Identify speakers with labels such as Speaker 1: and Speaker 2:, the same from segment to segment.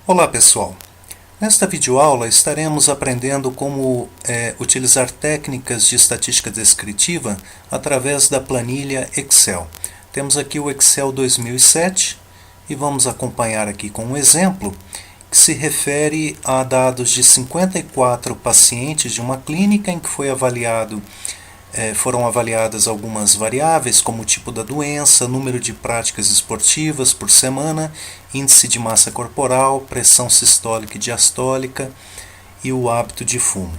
Speaker 1: Olá pessoal, nesta videoaula estaremos aprendendo como utilizar técnicas de estatística descritiva através da planilha Excel. Temos aqui o Excel 2007 e vamos acompanhar aqui com um exemplo que se refere a dados de 54 pacientes de uma clínica em que foram avaliadas algumas variáveis, como o tipo da doença, número de práticas esportivas por semana, índice de massa corporal, pressão sistólica e diastólica e o hábito de fumo.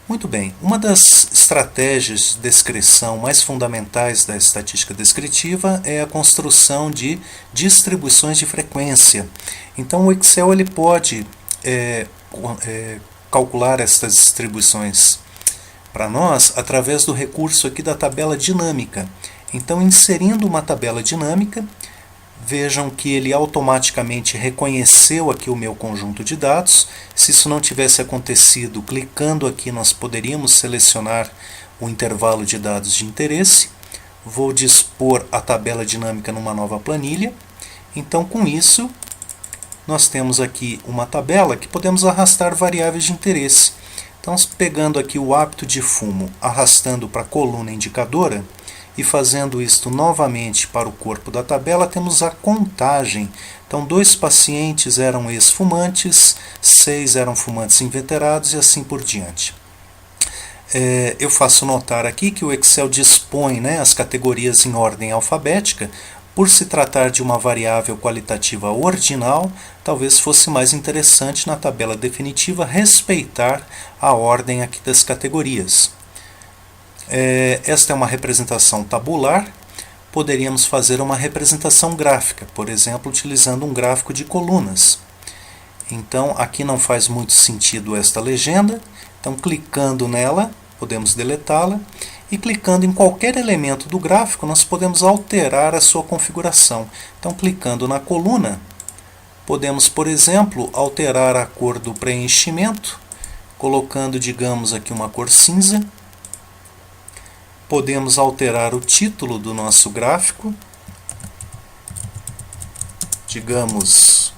Speaker 1: Muito bem, uma das estratégias de descrição mais fundamentais da estatística descritiva é a construção de distribuições de frequência. Então o Excel ele pode calcular essas distribuições para nós através do recurso aqui da tabela dinâmica. Então, inserindo uma tabela dinâmica, vejam que ele automaticamente reconheceu aqui o meu conjunto de dados. Se isso não tivesse acontecido, clicando aqui nós poderíamos selecionar o intervalo de dados de interesse. Vou dispor a tabela dinâmica numa nova planilha. Então, com isso, nós temos aqui uma tabela que podemos arrastar variáveis de interesse. Então, pegando aqui o hábito de fumo, arrastando para a coluna indicadora e fazendo isto novamente para o corpo da tabela, temos a contagem. Então, 2 pacientes eram ex-fumantes, 6 eram fumantes inveterados e assim por diante. Eu faço notar aqui que o Excel dispõe as categorias em ordem alfabética. Por se tratar de uma variável qualitativa ordinal, talvez fosse mais interessante na tabela definitiva respeitar a ordem aqui das categorias. Esta é uma representação tabular. Poderíamos fazer uma representação gráfica, por exemplo, utilizando um gráfico de colunas. Então, aqui não faz muito sentido esta legenda. Então, clicando nela, podemos deletá-la. E clicando em qualquer elemento do gráfico, nós podemos alterar a sua configuração. Então, clicando na coluna, podemos, por exemplo, alterar a cor do preenchimento, colocando, digamos, aqui uma cor cinza. Podemos alterar o título do nosso gráfico, digamos,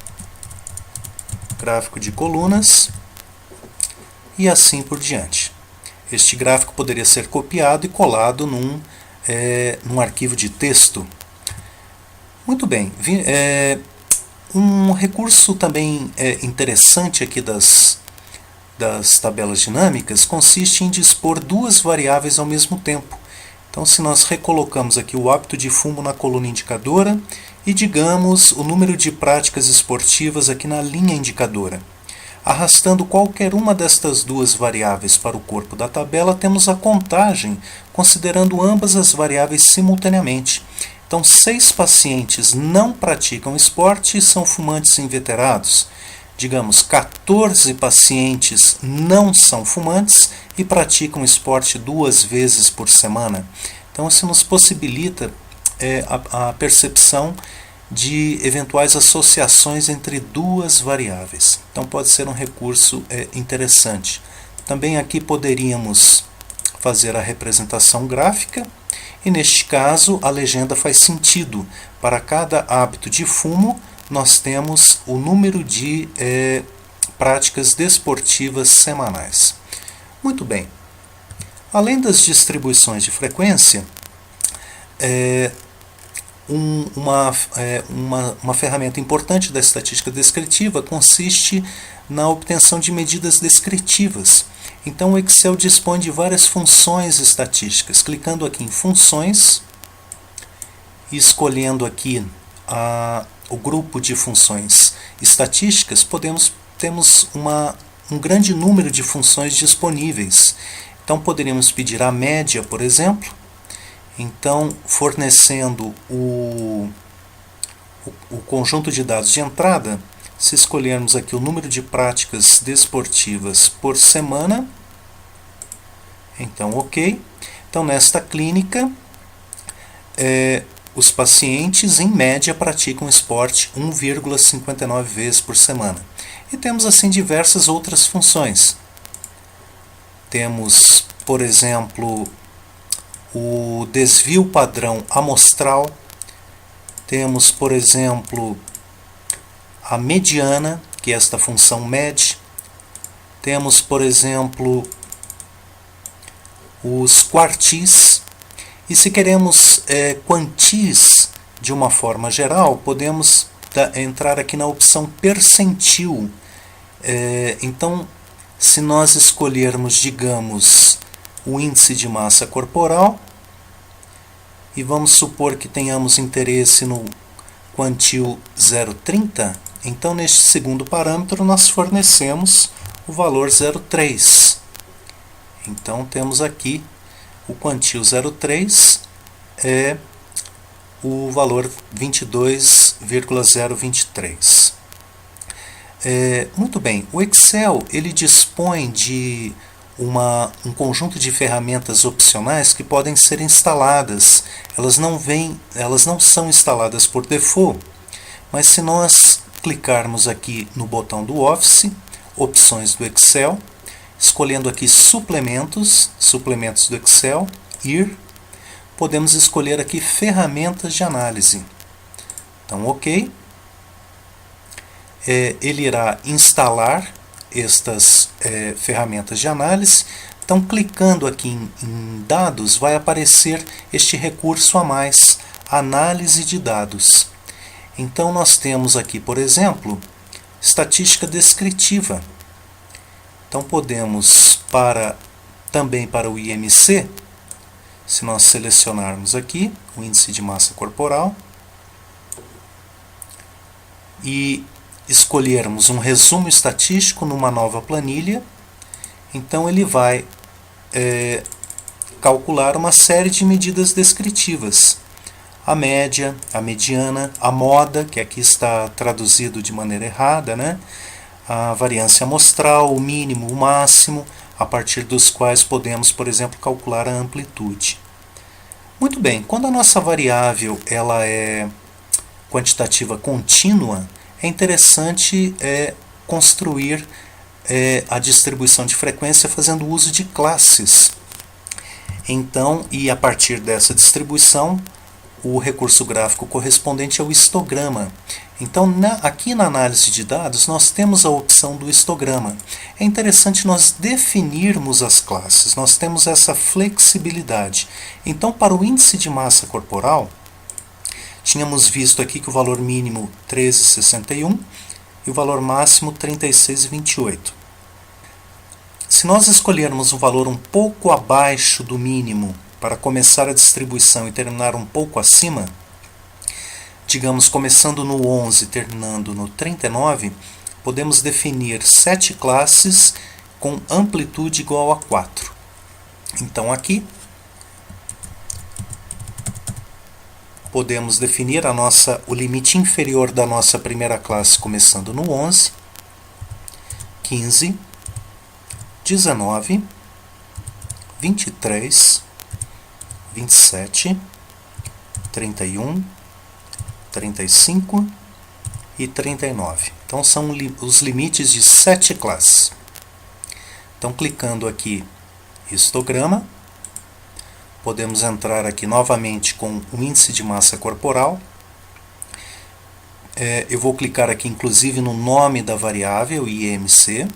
Speaker 1: gráfico de colunas, e assim por diante. Este gráfico poderia ser copiado e colado num arquivo de texto. Muito bem. Um recurso também interessante aqui das tabelas dinâmicas consiste em dispor 2 variáveis ao mesmo tempo. Então, se nós recolocamos aqui o hábito de fumo na coluna indicadora e, digamos, o número de práticas esportivas aqui na linha indicadora. Arrastando qualquer uma destas 2 variáveis para o corpo da tabela, temos a contagem, considerando ambas as variáveis simultaneamente. Então, 6 pacientes não praticam esporte e são fumantes inveterados. Digamos, 14 pacientes não são fumantes e praticam esporte 2 vezes por semana. Então, isso nos possibilita a percepção de eventuais associações entre 2 variáveis. Então pode ser um recurso interessante. Também aqui poderíamos fazer a representação gráfica e neste caso a legenda faz sentido. Para cada hábito de fumo nós temos o número de práticas desportivas semanais. Muito bem. Além das distribuições de frequência, uma ferramenta importante da estatística descritiva consiste na obtenção de medidas descritivas. Então o Excel dispõe de várias funções estatísticas. Clicando aqui em funções e escolhendo aqui o grupo de funções estatísticas, temos um grande número de funções disponíveis. Então poderíamos pedir a média, por exemplo. Então, fornecendo o conjunto de dados de entrada, se escolhermos aqui o número de práticas desportivas por semana, então ok. Então, nesta clínica, os pacientes, em média, praticam esporte 1,59 vezes por semana. E temos, assim, diversas outras funções. Temos, por exemplo, o desvio padrão amostral. Temos, por exemplo, a mediana, que é esta função med. Temos, por exemplo, os quartis. E se queremos quantis de uma forma geral, podemos entrar aqui na opção percentil. Então, se nós escolhermos, digamos, o índice de massa corporal, e vamos supor que tenhamos interesse no quantil 0,30, então neste segundo parâmetro nós fornecemos o valor 0,3. Então temos aqui o quantil 0,3 é o valor 22,023. Muito bem, o Excel ele dispõe de um conjunto de ferramentas opcionais que podem ser instaladas. Elas não são instaladas por default, mas se nós clicarmos aqui no botão do Office, opções do Excel, escolhendo aqui suplementos do Excel, ir, podemos escolher aqui ferramentas de análise. Então, ok. Ele irá instalar estas ferramentas de análise. Então, clicando aqui em dados, vai aparecer este recurso a mais, análise de dados. Então, nós temos aqui, por exemplo, estatística descritiva. Então, podemos, também para o IMC, se nós selecionarmos aqui o índice de massa corporal e escolhermos um resumo estatístico numa nova planilha, então ele vai calcular uma série de medidas descritivas. A média, a mediana, a moda, que aqui está traduzido de maneira errada, né? A variância amostral, o mínimo, o máximo, a partir dos quais podemos, por exemplo, calcular a amplitude. Muito bem, quando a nossa variável ela é quantitativa contínua, é interessante construir a distribuição de frequência fazendo uso de classes. Então, e a partir dessa distribuição, o recurso gráfico correspondente é o histograma. Então, aqui na análise de dados, nós temos a opção do histograma. É interessante nós definirmos as classes, nós temos essa flexibilidade. Então, para o índice de massa corporal, tínhamos visto aqui que o valor mínimo 13,61 e o valor máximo 36,28. Se nós escolhermos um valor um pouco abaixo do mínimo para começar a distribuição e terminar um pouco acima, digamos começando no 11 e terminando no 39, podemos definir 7 classes com amplitude igual a 4. Então aqui podemos definir o limite inferior da nossa primeira classe começando no 11, 15, 19, 23, 27, 31, 35 e 39. Então são os limites de 7 classes. Então clicando aqui histograma, podemos entrar aqui novamente com o índice de massa corporal. Eu vou clicar aqui inclusive no nome da variável IMC.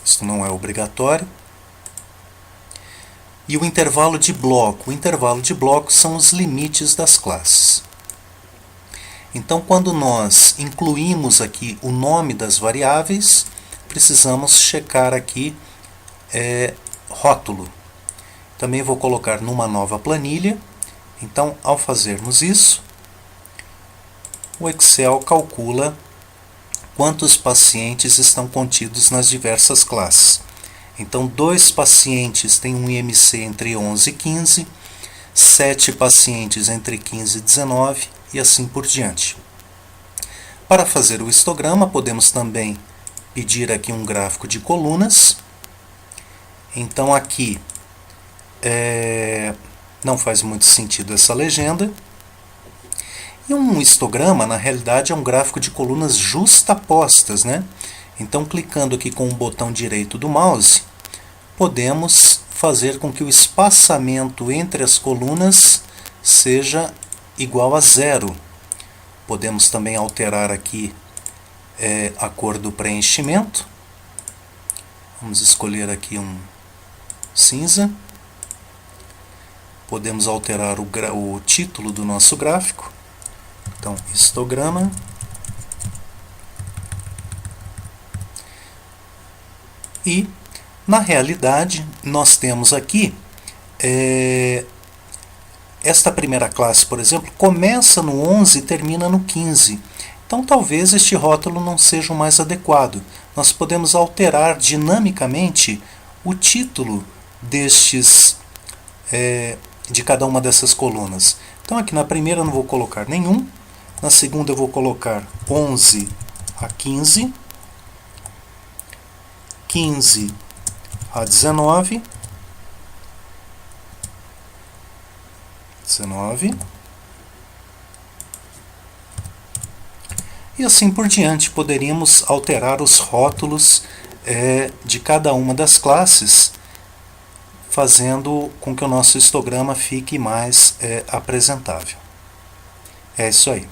Speaker 1: Isso não é obrigatório. E o intervalo de bloco. O intervalo de bloco são os limites das classes. Então, quando nós incluímos aqui o nome das variáveis, precisamos checar aqui rótulo. Também vou colocar numa nova planilha. Então, ao fazermos isso, o Excel calcula quantos pacientes estão contidos nas diversas classes. Então, 2 pacientes têm um IMC entre 11 e 15, 7 pacientes entre 15 e 19 e assim por diante. Para fazer o histograma, podemos também pedir aqui um gráfico de colunas. Então, aqui não faz muito sentido essa legenda. E um histograma, na realidade, é um gráfico de colunas justapostas, né? Então, clicando aqui com o botão direito do mouse, podemos fazer com que o espaçamento entre as colunas seja igual a 0. Podemos também alterar aqui a cor do preenchimento. Vamos escolher aqui um cinza. Podemos alterar o título do nosso gráfico. Então, histograma. E, na realidade, nós temos aqui esta primeira classe, por exemplo, começa no 11 e termina no 15. Então, talvez este rótulo não seja o mais adequado. Nós podemos alterar dinamicamente o título de cada uma dessas colunas. Então, aqui na primeira eu não vou colocar nenhum. Na segunda eu vou colocar 11 a 15. 15 a 19. 19. E assim por diante, poderíamos alterar os rótulos de cada uma das classes, fazendo com que o nosso histograma fique mais apresentável. É isso aí.